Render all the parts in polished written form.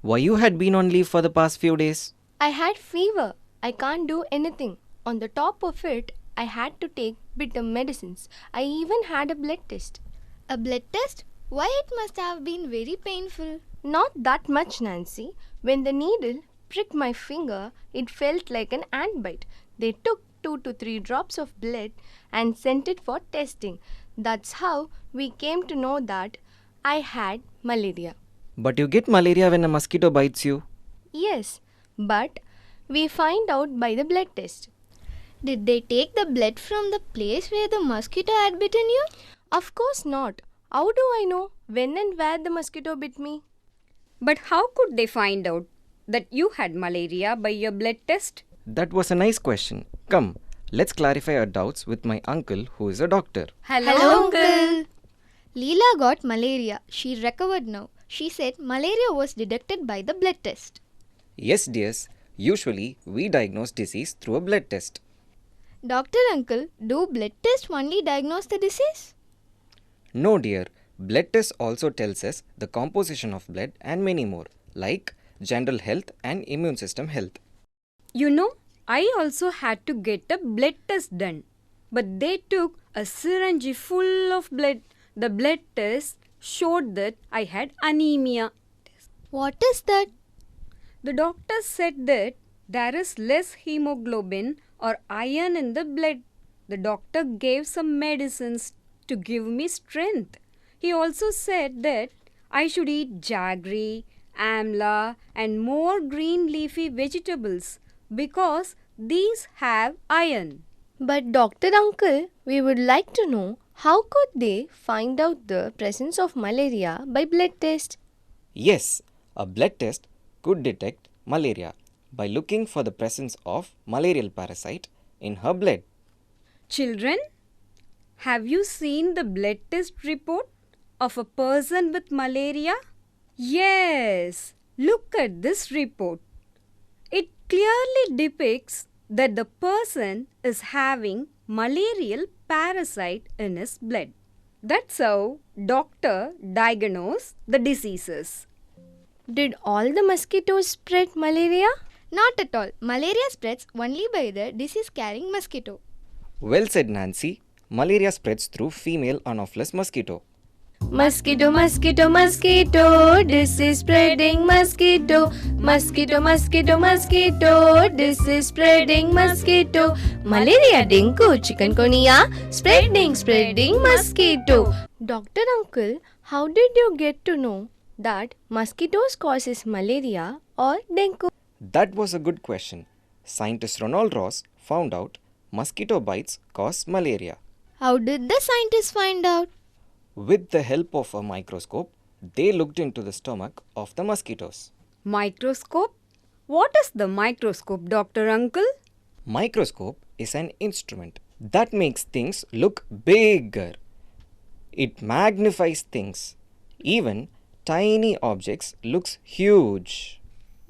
Why you had been on leave for the past few days? I had fever. I can't do anything. On the top of it, I had to take bitter medicines. I even had a blood test. A blood test? Why, it must have been very painful. Not that much, Nancy. When the needle pricked my finger, it felt like an ant bite. They took 2 to 3 drops of blood and sent it for testing. That's how we came to know that I had malaria. But you get malaria when a mosquito bites you. Yes, but we find out by the blood test. Did they take the blood from the place where the mosquito had bitten you? Of course not. How do I know when and where the mosquito bit me? But how could they find out that you had malaria by your blood test? That was a nice question. Come, let's clarify our doubts with my uncle who is a doctor. Hello, Uncle. Leela got malaria. She recovered now. She said malaria was detected by the blood test. Yes, dears. Usually, we diagnose disease through a blood test. Doctor Uncle, do blood tests only diagnose the disease? No, dear. Blood test also tells us the composition of blood and many more, like general health and immune system health. You know, I also had to get a blood test done. But they took a syringe full of blood. The blood test showed that I had anemia. What is that? The doctor said that there is less hemoglobin or iron in the blood. The doctor gave some medicines to give me strength. He also said that I should eat jaggery, amla and more green leafy vegetables because these have iron. But Dr. Uncle, we would like to know how could they find out the presence of malaria by blood test? Yes, a blood test could detect malaria by looking for the presence of malarial parasite in her blood. Children, have you seen the blood test report of a person with malaria? Yes, look at this report. It clearly depicts that the person is having malarial parasite in his blood. That's how doctor diagnose the diseases. Did all the mosquitoes spread malaria? Not at all. Malaria spreads only by the disease-carrying mosquito. Well said, Nancy. Malaria spreads through female Anopheles mosquito. Mosquito, mosquito, mosquito, disease spreading mosquito. Mosquito, mosquito, mosquito, disease spreading mosquito. Malaria, dengue, chikungunya, spreading mosquito. Doctor Uncle, how did you get to know that mosquitoes causes malaria or dengue? That was a good question. Scientist Ronald Ross found out mosquito bites cause malaria. How did the scientists find out? With the help of a microscope, they looked into the stomach of the mosquitoes. Microscope? What is the microscope, Dr. Uncle? Microscope is an instrument that makes things look bigger. It magnifies things. Even tiny objects looks huge.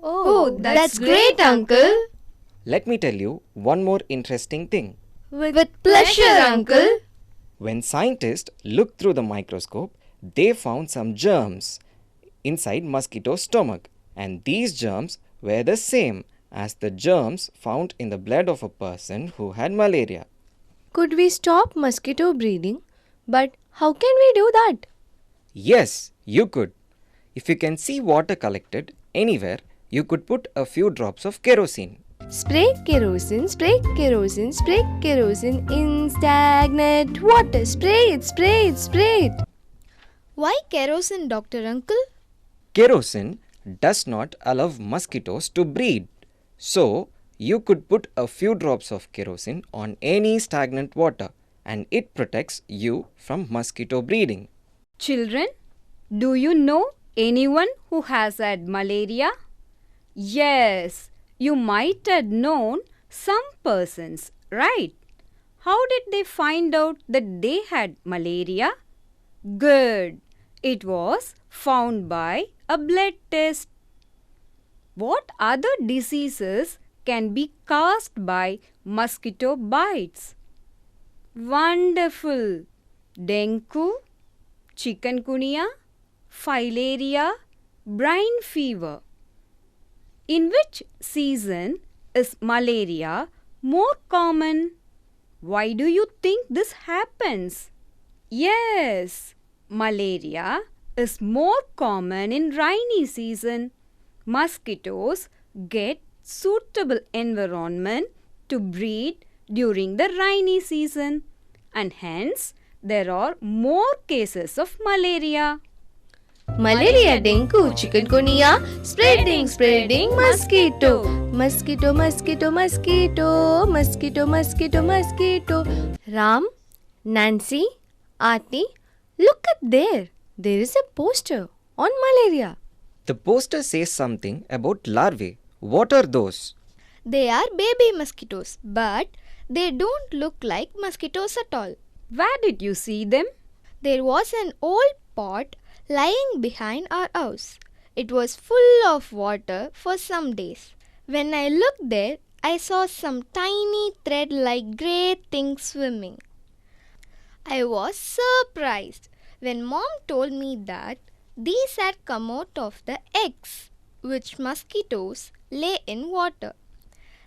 Oh, that's great, Uncle. Let me tell you one more interesting thing. With pleasure, Uncle. When scientists looked through the microscope, they found some germs inside mosquito's stomach, and these germs were the same as the germs found in the blood of a person who had malaria. Could we stop mosquito breeding? But how can we do that? Yes, you could. If you can see water collected anywhere, you could put a few drops of kerosene. Spray kerosene, spray kerosene, spray kerosene in stagnant water. Spray it, spray it, spray it. Why kerosene, Dr. Uncle? Kerosene does not allow mosquitoes to breed. So, you could put a few drops of kerosene on any stagnant water and it protects you from mosquito breeding. Children, do you know anyone who has had malaria? Yes, you might have known some persons, right? How did they find out that they had malaria? Good. It was found by a blood test. What other diseases can be caused by mosquito bites? Wonderful. Dengue, chikungunya, filaria, brain fever. In which season is malaria more common? Why do you think this happens? Yes, malaria is more common in rainy season. Mosquitoes get suitable environment to breed during the rainy season, and hence there are more cases of malaria. Malaria, dengue, chikungunya, spreading mosquito. Mosquito, mosquito, mosquito, mosquito, mosquito, mosquito. Ram, Nancy, Aarti, look up there. There is a poster on malaria. The poster says something about larvae. What are those? They are baby mosquitoes, but they don't look like mosquitoes at all. Where did you see them? There was an old pot lying behind our house. It was full of water for some days. When I looked there, I saw some tiny thread-like grey things swimming. I was surprised when Mom told me that these had come out of the eggs which mosquitoes lay in water.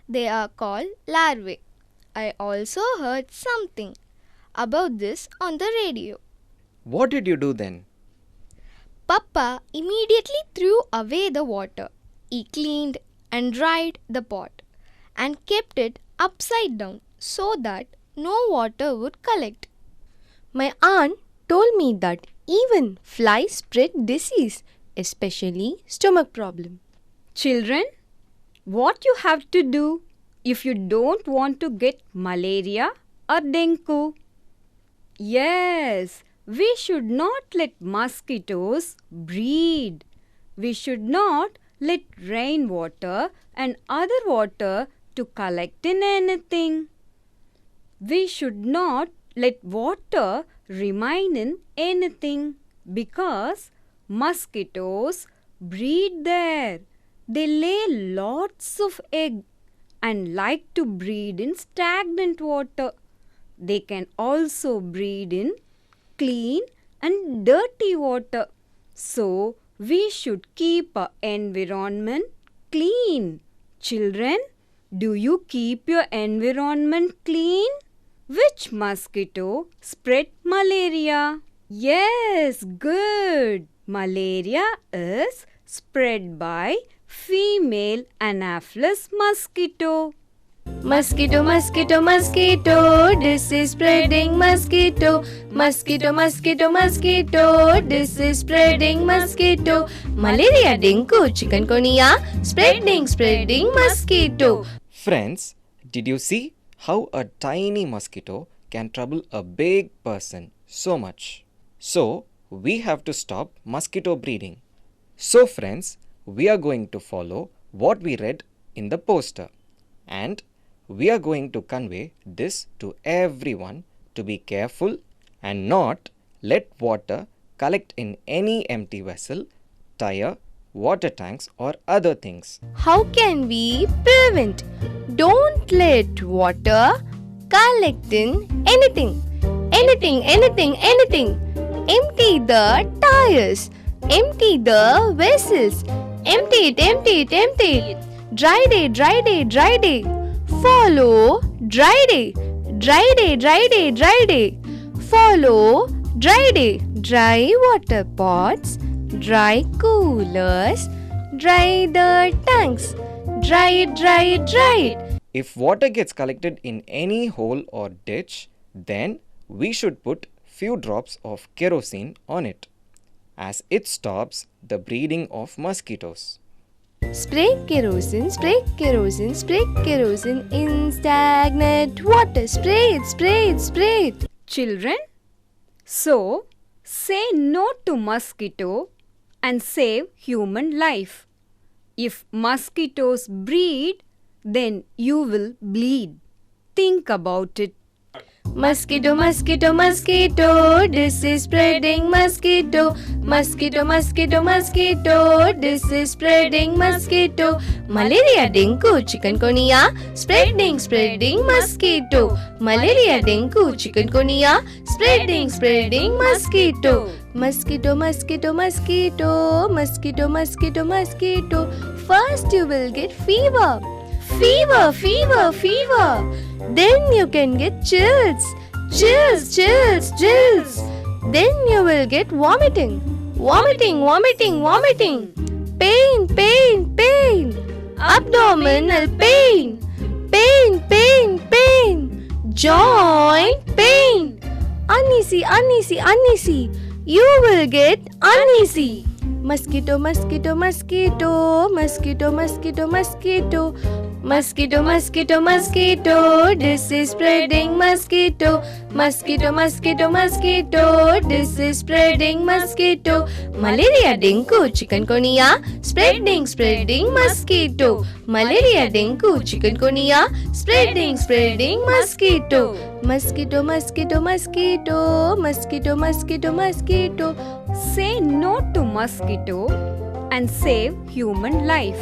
They are called larvae. I also heard something about this on the radio. What did you do then? Papa immediately threw away the water. He cleaned and dried the pot and kept it upside down so that no water would collect. My aunt told me that even flies spread disease, especially stomach problem. Children, what you have to do if you don't want to get malaria or dengue? Yes, we should not let mosquitoes breed. We should not let rainwater and other water to collect in anything. We should not let water remain in anything because mosquitoes breed there. They lay lots of eggs and like to breed in stagnant water. They can also breed in clean and dirty water. So, we should keep our environment clean. Children, do you keep your environment clean? Which mosquito spread malaria? Yes, good. Malaria is spread by female Anopheles mosquito. Mosquito, mosquito, mosquito, this is spreading mosquito. Mosquito, mosquito, mosquito, this is spreading mosquito. Malaria, dengue, chikungunya, spreading mosquito. Friends, did you see how a tiny mosquito can trouble a big person so much? So, we have to stop mosquito breeding. So, friends, we are going to follow what we read in the poster, and we are going to convey this to everyone to be careful and not let water collect in any empty vessel, tire, water tanks or other things. How can we prevent? Don't let water collect in anything. Anything. Empty the tires. Empty the vessels. Empty it. Dry day. Follow dry day. Follow dry day. Dry water pots. Dry coolers. Dry the tanks. Dry it. If water gets collected in any hole or ditch, then we should put few drops of kerosene on it, as it stops the breeding of mosquitoes. Spray kerosene in stagnant water. Spray it. Children, so say no to mosquito and save human life. If mosquitoes breed, then you will bleed. Think about it. Mosquito, this is spreading mosquito. Mosquito, this is spreading mosquito. Malaria, dengue, chikungunya, spreading mosquito. Malaria, dengue, chikungunya, spreading mosquito. Mosquito, First you will get fever. Fever, fever, fever. Then you can get chills. Chills, chills, chills. Then you will get vomiting. Vomiting, vomiting, vomiting. Pain, pain, pain. Abdominal pain. Pain, pain, pain. Joint pain. Uneasy, uneasy, uneasy. You will get uneasy. Mosquito, mosquito, mosquito. Mosquito, mosquito, mosquito. Mosquito, mosquito, mosquito. This is spreading mosquito. Mosquito, mosquito, mosquito. This is spreading mosquito. Malaria, dengue, chikungunya. Spreading, spreading mosquito. Malaria, dengue, chikungunya. Spreading, spreading mosquito. Mosquito, mosquito, mosquito. Mosquito, mosquito, mosquito. Say no to mosquito and save human life.